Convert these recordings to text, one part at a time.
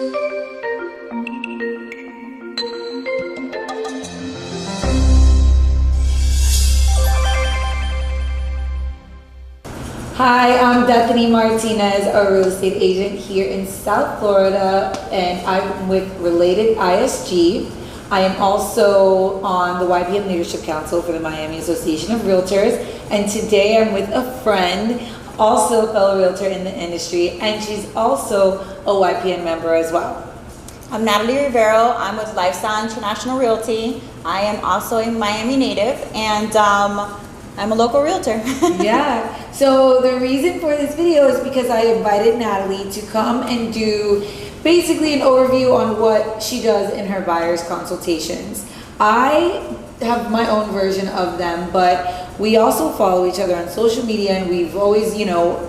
Hi, I'm Bethany Martinez, a real estate agent here in South Florida, and I'm with Related ISG. I am also on the YPM Leadership Council for the Miami Association of Realtors, and today I'm with a friend, also a fellow realtor in the industry, and she's also a YPM member as well. I'm Natalie Rivero. I'm with Lifestyle International Realty. I am also a Miami native, and I'm a local realtor. Yeah. So the reason for this video is because I invited Natalie to come and do basically an overview on what she does in her buyer's consultations. I have my own version of them, but we also follow each other on social media, and we've always,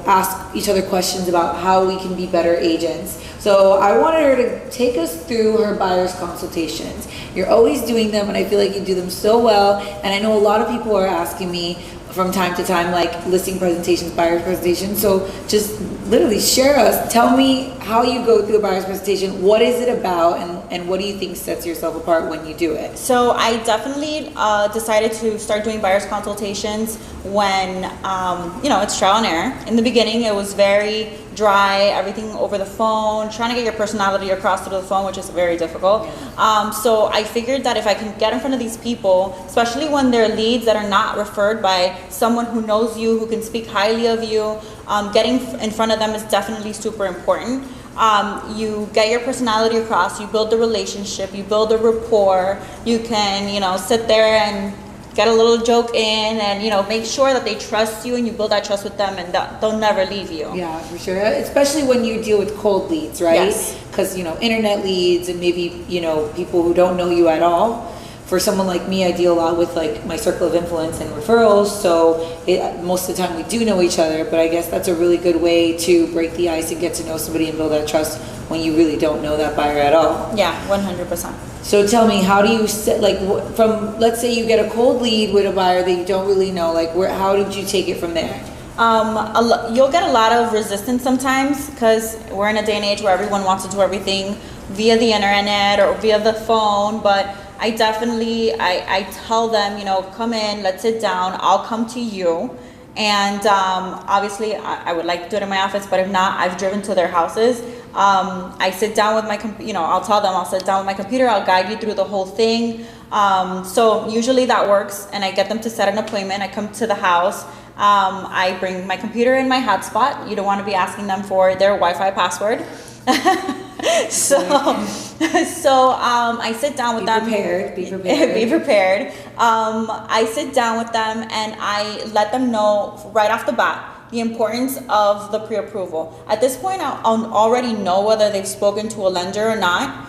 asked each other questions about how we can be better agents. So I wanted her to take us through her buyer's consultations. You're always doing them, and I feel like you do them so well. And I know a lot of people are asking me from time to time, like listing presentations, buyer's presentations. So just literally share us. Tell me how you go through a buyer's presentation. What is it about, and what do you think sets yourself apart when you do it? So I definitely decided to start doing buyer's consultations when, it's trial and error. In the beginning, it was very dry, everything over the phone, trying to get your personality across through the phone, which is very difficult. So I figured that if I can get in front of these people, especially when they're leads that are not referred by someone who knows you, who can speak highly of you, getting in front of them is definitely super important. You get your personality across, you build the relationship, you build a rapport, you can, sit there and get a little joke in and, make sure that they trust you, and you build that trust with them, and they'll never leave you. Yeah, for sure. Especially when you deal with cold leads, right? Yes. Because, internet leads and maybe, people who don't know you at all. For someone like me, I deal a lot with like my circle of influence and referrals. So most of the time we do know each other, but I guess that's a really good way to break the ice and get to know somebody and build that trust when you really don't know that buyer at all. Yeah, 100%. So tell me, how do you set, from, let's say you get a cold lead with a buyer that you don't really know, how did you take it from there? You'll get a lot of resistance sometimes, because we're in a day and age where everyone wants to do everything via the internet or via the phone. But I definitely, I tell them, come in, let's sit down, I'll come to you. And obviously I would like to do it in my office, but if not, I've driven to their houses. I sit down with my I'll tell them I'll sit down with my computer, I'll guide you through the whole thing. So usually that works, and I get them to set an appointment. I come to the house, I bring my computer and my hotspot. You don't want to be asking them for their Wi-Fi password. So I sit down with them. Be prepared. Be prepared. I sit down with them and I let them know right off the bat the importance of the pre-approval. At this point, I'll already know whether they've spoken to a lender or not.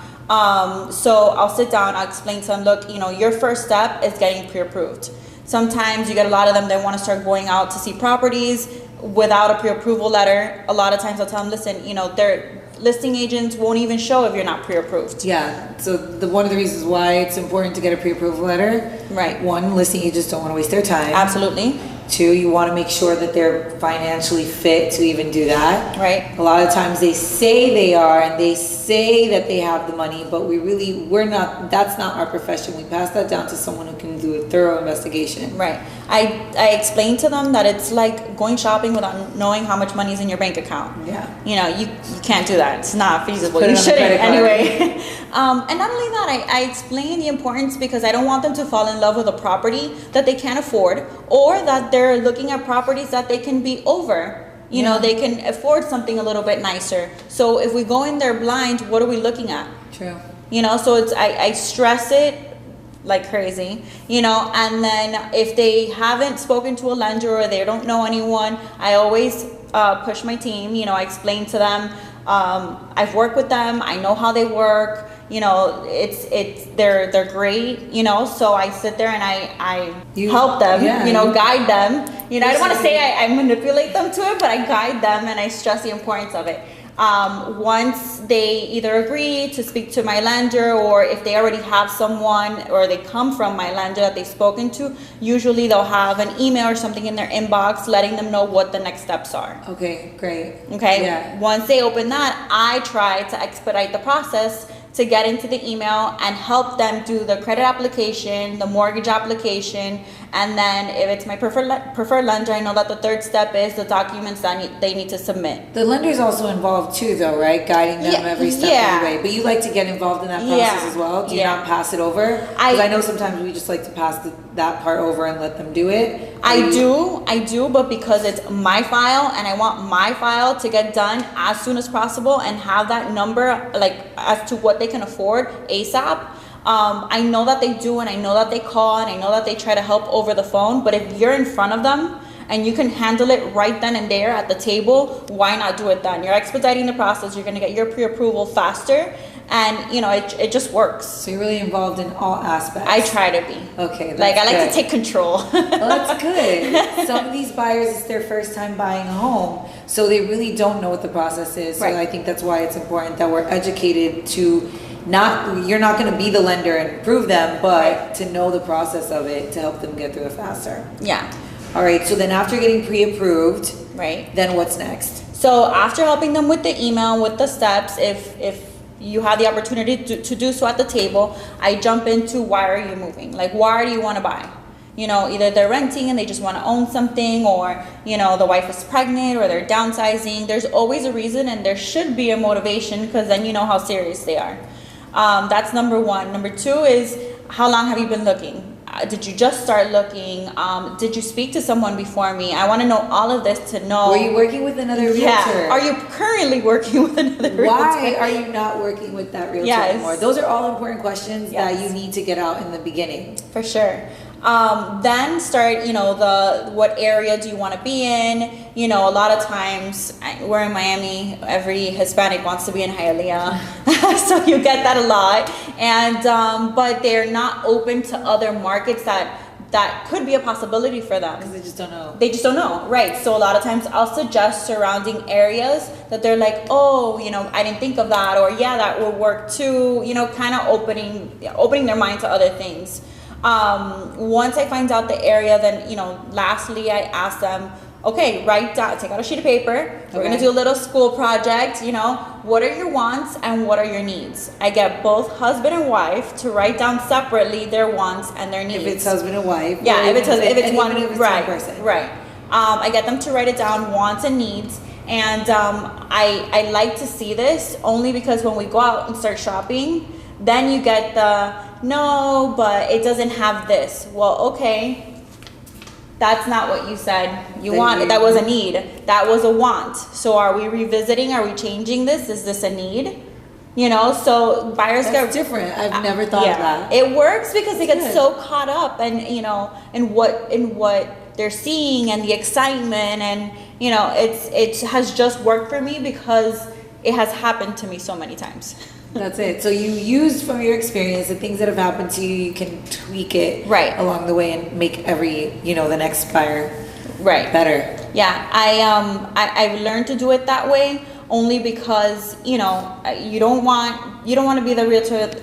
So I'll sit down, I'll explain to them, look, your first step is getting pre-approved. Sometimes you get a lot of them that want to start going out to see properties without a pre-approval letter. A lot of times I'll tell them, listen, their listing agents won't even show if you're not pre-approved. Yeah, so one of the reasons why it's important to get a pre-approval letter. Right. One, listing agents don't want to waste their time. Absolutely. Two, you want to make sure that they're financially fit to even do that. Right. A lot of times they say they are, and they say that they have the money, but we're not, that's not our profession. We pass that down to someone who can do a thorough investigation. Right. I explain to them that it's like going shopping without knowing how much money is in your bank account. Yeah. You can't do that. It's not feasible. Put it You on the shouldn't credit card. anyway. And not only that, I explain the importance, because I don't want them to fall in love with a property that they can't afford, or that they're looking at properties that they can be over. They can afford something a little bit nicer. So if we go in there blind, what are we looking at? True. So I stress it like crazy, and then if they haven't spoken to a lender or they don't know anyone, I always push my team. I explain to them, I've worked with them, I know how they work, they're great, so I sit there and I help them, guide them. I don't want to say I manipulate them to it, but I guide them and I stress the importance of it. Once they either agree to speak to my lender, or if they already have someone or they come from my lender that they've spoken to, usually they'll have an email or something in their inbox letting them know what the next steps are. Okay, great. Okay. Yeah. Once they open that, I try to expedite the process to get into the email and help them do the credit application, the mortgage application, and then if it's my preferred lender, I know that the third step is the documents that they need to submit. The lender's also involved too, though, right? Guiding them every step of the way. But you like to get involved in that process as well? Do you not pass it over? Because I know sometimes we just like to pass that part over and let them do it. I do, but because it's my file and I want my file to get done as soon as possible and have that number, like, as to what they can afford ASAP. I know that they do, and I know that they call, and I know that they try to help over the phone, but if you're in front of them and you can handle it right then and there at the table, why not do it then? You're expediting the process, you're gonna get your pre-approval faster, and you know, it just works. So you're really involved in all aspects. I try to be. Okay, that's like I like good. to take control. Well, that's good. Some of these buyers, it's their first time buying a home, so they really don't know what the process is. So I think that's why it's important that we're educated to you're not going to be the lender and approve them, but to know the process of it to help them get through it faster. Yeah. All right, so then after getting pre-approved, right, then what's next? So after helping them with the email, with the steps, if you have the opportunity to do so at the table, I jump into why are you moving? Like, why do you want to buy? You know, either they're renting and they just want to own something, or, you know, the wife is pregnant, or they're downsizing. There's always a reason, and there should be a motivation, because then you know how serious they are. That's number one. Number two is, how long have you been looking? Did you just start looking? Did you speak to someone before me? I want to know all of this to know. Were you working with another realtor? Yeah. Are you currently working with another realtor? Why are you not working with that realtor anymore? Those are all important questions that you need to get out in the beginning. For sure. Then start, you know, what area do you want to be in? You know, a lot of times we're in Miami, every Hispanic wants to be in Hialeah. So you get that a lot. And, but they're not open to other markets that could be a possibility for them. Because they just don't know. They just don't know, right? So a lot of times I'll suggest surrounding areas that they're like, oh, you know, I didn't think of that, or yeah, that would work too. You know, kind of opening their mind to other things. Once I find out the area, then, you know, lastly, I ask them, okay, write down, take out a sheet of paper. We're going to do a little school project. You know, what are your wants and what are your needs? I get both husband and wife to write down separately their wants and their needs. If it's husband and wife. Yeah, if it's one right, person. Right. I get them to write it down, wants and needs. And I like to see this only because when we go out and start shopping, then you get no, but it doesn't have this. Well, okay, that's not what you said you wanted. That was a need. That was a want. So are we revisiting? Are we changing this? Is this a need? You know, so buyers That's different. I've never thought of that. It works because they get so caught up and, you know, in what they're seeing and the excitement, and, you know, it has just worked for me because it has happened to me so many times. That's it. So you use from your experience the things that have happened to you, you can tweak it along the way and make the next buyer better. Yeah, I've learned to do it that way only because, you know, you don't want to be the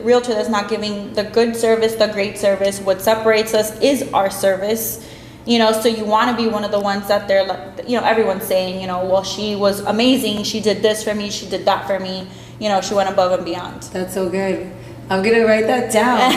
realtor that's not giving the good service, the great service. What separates us is our service. You know, so you want to be one of the ones that they're, you know, everyone's saying, you know, well, she was amazing. She did this for me. She did that for me. You know, she went above and beyond. That's so good. I'm going to write that down.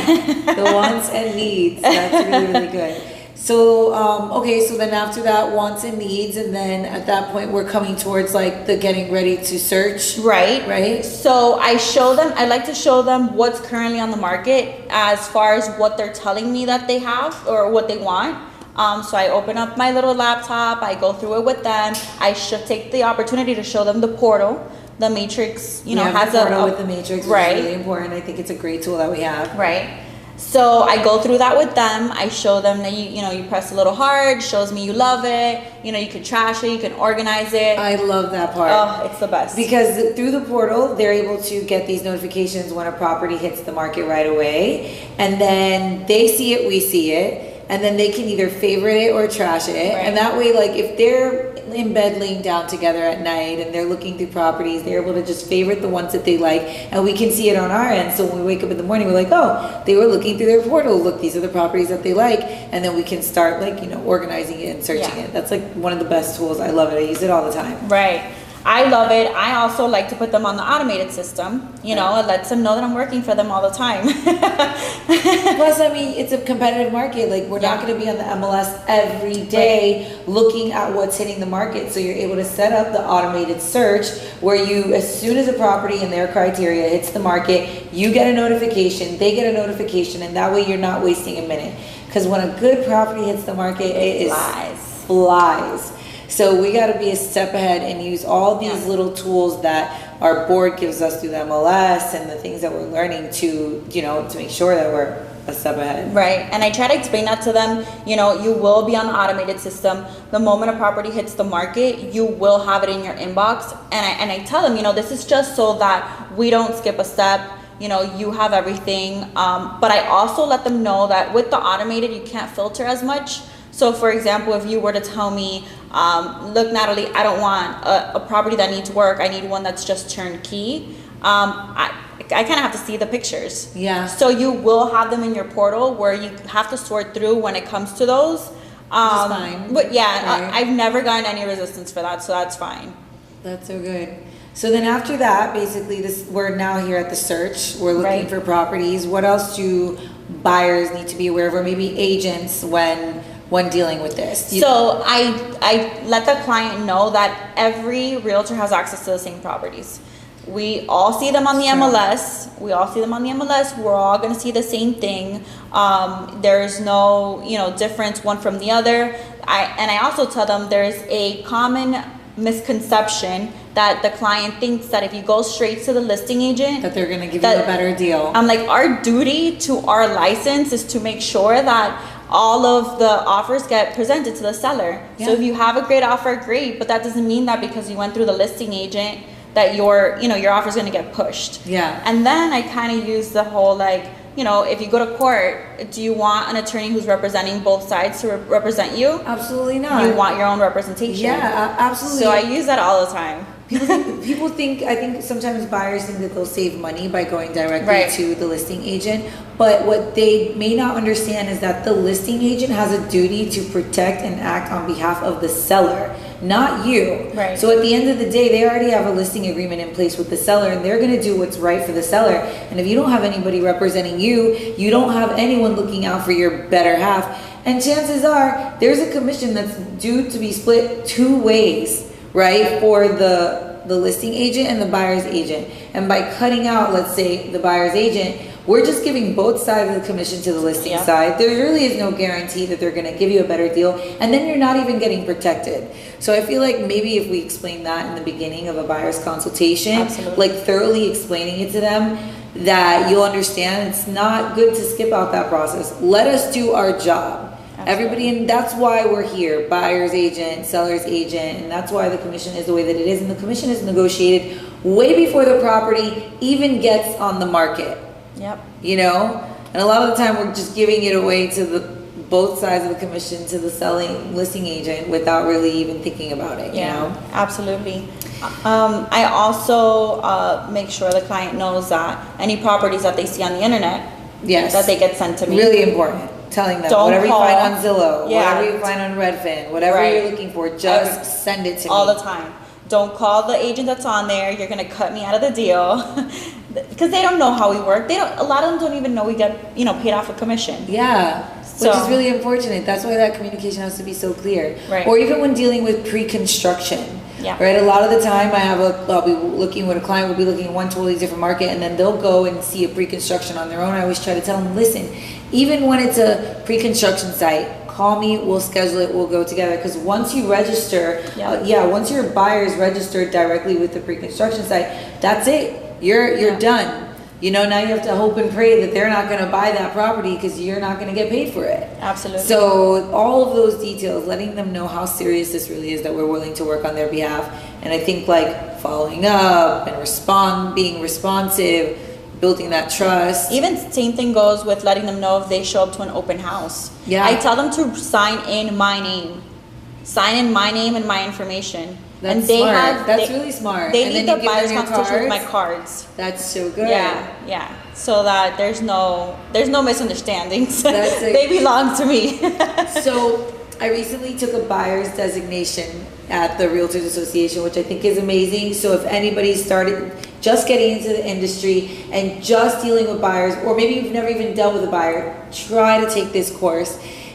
The wants and needs. That's really, really good. So, okay, so then after that, wants and needs, and then at that point, we're coming towards like the getting ready to search. Right. So I like to show them what's currently on the market as far as what they're telling me that they have or what they want. So I open up my little laptop, I go through it with them. I should take the opportunity to show them the portal. The Matrix, you know, has a portal with the Matrix, which is really important. I think it's a great tool that we have. Right. So I go through that with them. I show them that you press a little heart, shows me you love it. You know, you can trash it, you can organize it. I love that part. Oh, it's the best. Because through the portal, they're able to get these notifications when a property hits the market right away. And then they see it, we see it. and then they can either favorite it or trash it. Right. And that way, like if they're in bed laying down together at night and they're looking through properties, they're able to just favorite the ones that they like, and we can see it on our end. So when we wake up in the morning, we're like, oh, they were looking through their portal, look, these are the properties that they like, and then we can start like, you know, organizing it and searching it. That's like one of the best tools. I love it. I use it all the time. Right. I love it. I also like to put them on the automated system. You know, it lets them know that I'm working for them all the time. Plus, I mean, it's a competitive market. Like, we're not going to be on the MLS every day looking at what's hitting the market. So you're able to set up the automated search where you, as soon as a property in their criteria hits the market, you get a notification, they get a notification, and that way you're not wasting a minute. Because when a good property hits the market, it flies. So we got to be a step ahead and use all these little tools that our board gives us through the MLS and the things that we're learning to, you know, to make sure that we're a step ahead. Right. And I try to explain that to them. You know, you will be on the automated system. The moment a property hits the market, you will have it in your inbox. And I tell them, you know, this is just so that we don't skip a step. You know, you have everything. But I also let them know that with the automated, you can't filter as much. So for example, if you were to tell me, look, Natalie, I don't want a property that needs work. I need one that's just turnkey. I kind of have to see the pictures. Yeah. So you will have them in your portal where you have to sort through when it comes to those. Fine. But yeah, right. I've never gotten any resistance for that, so that's fine. That's so good. So then after that, basically, we're now here at the search. We're looking for properties. What else do buyers need to be aware of, or maybe agents when dealing with this? So I let the client know that every realtor has access to the same properties. We all see them on the MLS. We all see them on the MLS. We're all going to see the same thing. There's no, you know, difference one from the other. I also tell them there's a common misconception that the client thinks that if you go straight to the listing agent, that they're going to give you a better deal. I'm like, our duty to our license is to make sure that all of the offers get presented to the seller. So if you have a great offer, great, but that doesn't mean that because you went through the listing agent that your offer is going to get pushed. Yeah. And then I kind of use the whole, like, you know, if you go to court, do you want an attorney who's representing both sides to represent you? Absolutely not. You want your own representation. Yeah, absolutely. So I use that all the time. I think sometimes buyers think that they'll save money by going directly to the listing agent. But what they may not understand is that the listing agent has a duty to protect and act on behalf of the seller, not you. Right. So at the end of the day, they already have a listing agreement in place with the seller, and they're going to do what's right for the seller. And if you don't have anybody representing you, you don't have anyone looking out for your better half. And chances are there's a commission that's due to be split two ways, right, for the listing agent and the buyer's agent. And by cutting out, let's say, the buyer's agent, we're just giving both sides of the commission to the listing side. There really is no guarantee that they're going to give you a better deal, and then you're not even getting protected. So I feel like maybe if we explain that in the beginning of a buyer's consultation, like thoroughly explaining it to them, that you'll understand it's not good to skip out that process. Let us do our job. Everybody, and that's why we're here, buyer's agent, seller's agent, and that's why the commission is the way that it is. And the commission is negotiated way before the property even gets on the market. Yep. You know, and a lot of the time we're just giving it away to both sides of the commission to the selling listing agent without really even thinking about it. You know? Absolutely. I also make sure the client knows that any properties that they see on the internet, that they get sent to me. Really important. Telling them whatever you find on Zillow, whatever you find on Redfin, whatever you're looking for, just send it to me. All the time. Don't call the agent that's on there. You're gonna cut me out of the deal because they don't know how we work. A lot of them don't even know we get paid off a commission. Yeah. Which is really unfortunate. That's why that communication has to be so clear. Right. Or even when dealing with pre-construction. Yeah. Right. A lot of the time, I'll be looking with a client will be looking at one totally different market, and then they'll go and see a pre-construction on their own. I always try to tell them, listen, even when it's a pre-construction site, call me. We'll schedule it. We'll go together. Because once you register, once your buyer's registered directly with the pre-construction site, that's it. You're done. You know, now you have to hope and pray that they're not going to buy that property because you're not going to get paid for it. Absolutely. So all of those details, letting them know how serious this really is, that we're willing to work on their behalf. And I think like following up and being responsive, building that trust. Even same thing goes with letting them know if they show up to an open house. Yeah. I tell them to sign in my name. Sign in my name and my information. That's and they smart. have That's really smart. They And need then the you give buyer's them your consultation with my cards? cards. That's so good. Yeah. So that there's no misunderstandings. That's they belong to me. So I recently took a buyer's designation at the Realtors Association, which I think is amazing. So if anybody started just getting into the industry and just dealing with buyers, or maybe you've never even dealt with a buyer, try to take this course.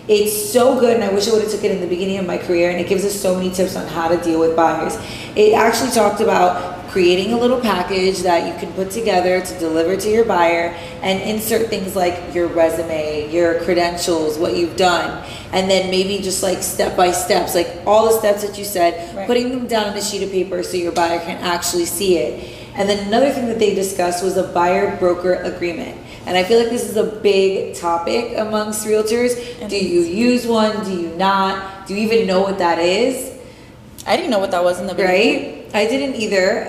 It's so good, and I wish I would have took it in the beginning of my career, and it gives us so many tips on how to deal with buyers. It actually talked about creating a little package that you can put together to deliver to your buyer and insert things like your resume, your credentials, what you've done, and then maybe just like step by steps, like all the steps that you said, Right. putting them down on a sheet of paper so your buyer can actually see it. And then another thing that they discussed was a buyer broker agreement. And I feel like this is a big topic amongst realtors. Do you use one? Do you not? Do you even know what that is? I didn't know what that was in the beginning. Right? I didn't either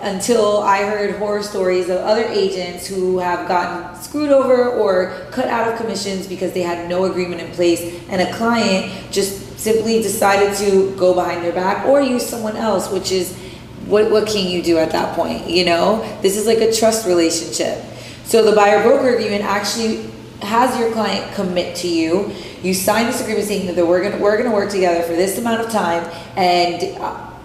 until I heard horror stories of other agents who have gotten screwed over or cut out of commissions because they had no agreement in place, and a client just simply decided to go behind their back or use someone else, which is what can you do at that point? You know, this is like a trust relationship. So the buyer broker agreement actually has your client commit to you. You sign this agreement saying that we're gonna work together for this amount of time, and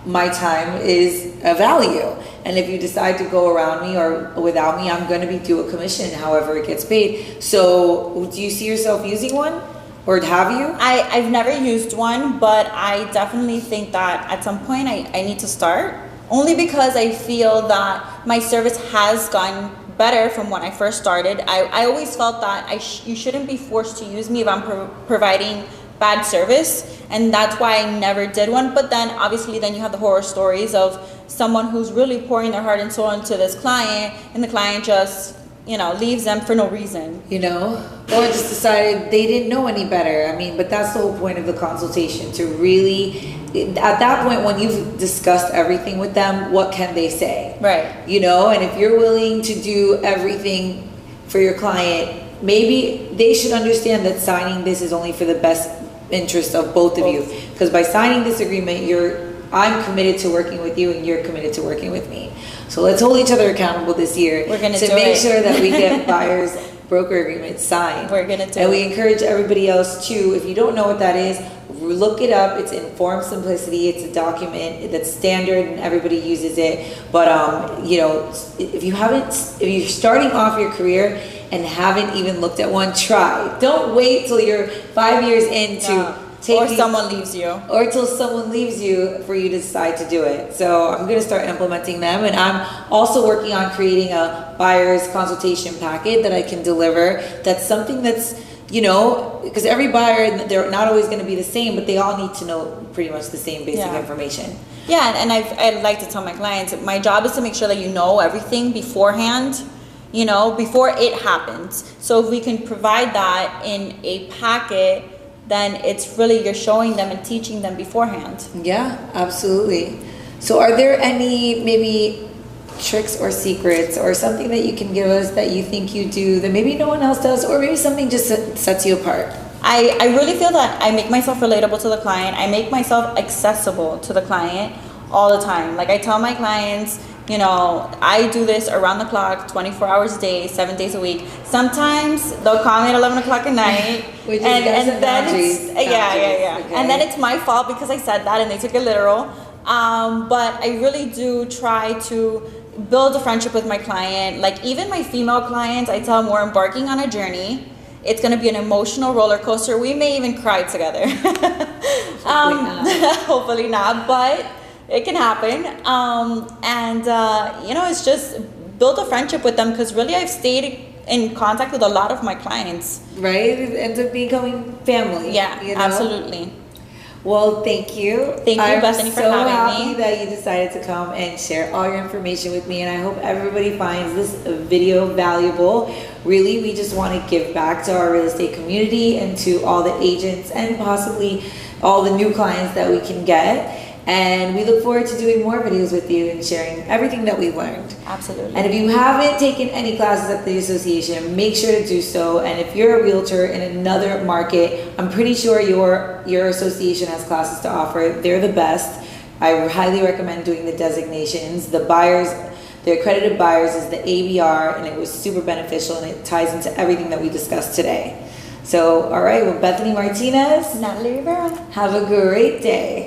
my time is a value. And if you decide to go around me or without me, I'm gonna be due a commission, however it gets paid. So do you see yourself using one, or have you? I've never used one, but I definitely think that at some point I need to start. Only because I feel that my service has gotten better from when I first started. I always felt that you shouldn't be forced to use me if I'm providing bad service, and that's why I never did one. But then obviously then you have the horror stories of someone who's really pouring their heart and soul into this client, and the client just leaves them for no reason, or just decided they didn't know any better. I mean, but that's the whole point of the consultation, to really, at that point when you've discussed everything with them, what can they say? Right. And if you're willing to do everything for your client, maybe they should understand that signing this is only for the best interest of both of you. Because by signing this agreement, I'm committed to working with you and you're committed to working with me. So let's hold each other accountable this year to make sure that we get buyers broker agreements signed. We're gonna do it. And we encourage everybody else too, if you don't know what that is, look it up. It's in Form Simplicity. It's a document that's standard and everybody uses it. But if you're starting off your career and haven't even looked at one, try. Don't wait till you're 5 years into someone leaves you. Or till someone leaves you for you to decide to do it. So I'm going to start implementing them. And I'm also working on creating a buyer's consultation packet that I can deliver. That's something that's, because every buyer, they're not always going to be the same, but they all need to know pretty much the same basic information. Yeah, and I like to tell my clients, my job is to make sure that you know everything beforehand, before it happens. So if we can provide that in a packet, then it's really, you're showing them and teaching them beforehand. Yeah, absolutely. So are there any maybe tricks or secrets or something that you can give us that you think you do that maybe no one else does, or maybe something just sets you apart? I really feel that I make myself relatable to the client. I make myself accessible to the client all the time. Like I tell my clients, I do this around the clock, 24 hours a day, 7 days a week. Sometimes they'll call me at 11 o'clock at night. and then it's, yeah. Okay. And then it's my fault because I said that and they took it literal. But I really do try to build a friendship with my client. Like even my female clients, I tell them we're embarking on a journey. It's going to be an emotional roller coaster. We may even cry together. Hopefully not, but it can happen. It's just build a friendship with them, because really I've stayed in contact with a lot of my clients. Right? It ends up becoming family. Yeah, absolutely. Well, thank you. Thank you, Bethany, for having me. I'm so happy that you decided to come and share all your information with me, and I hope everybody finds this video valuable. Really, we just want to give back to our real estate community and to all the agents and possibly all the new clients that we can get. And we look forward to doing more videos with you and sharing everything that we've learned. Absolutely. And if you haven't taken any classes at the association, make sure to do so. And if you're a realtor in another market, I'm pretty sure your association has classes to offer. They're the best. I highly recommend doing the designations. The accredited buyers is the ABR, and it was super beneficial, and it ties into everything that we discussed today. So, all right, well, Bethany Martinez, Natalie Rivero. have a great day.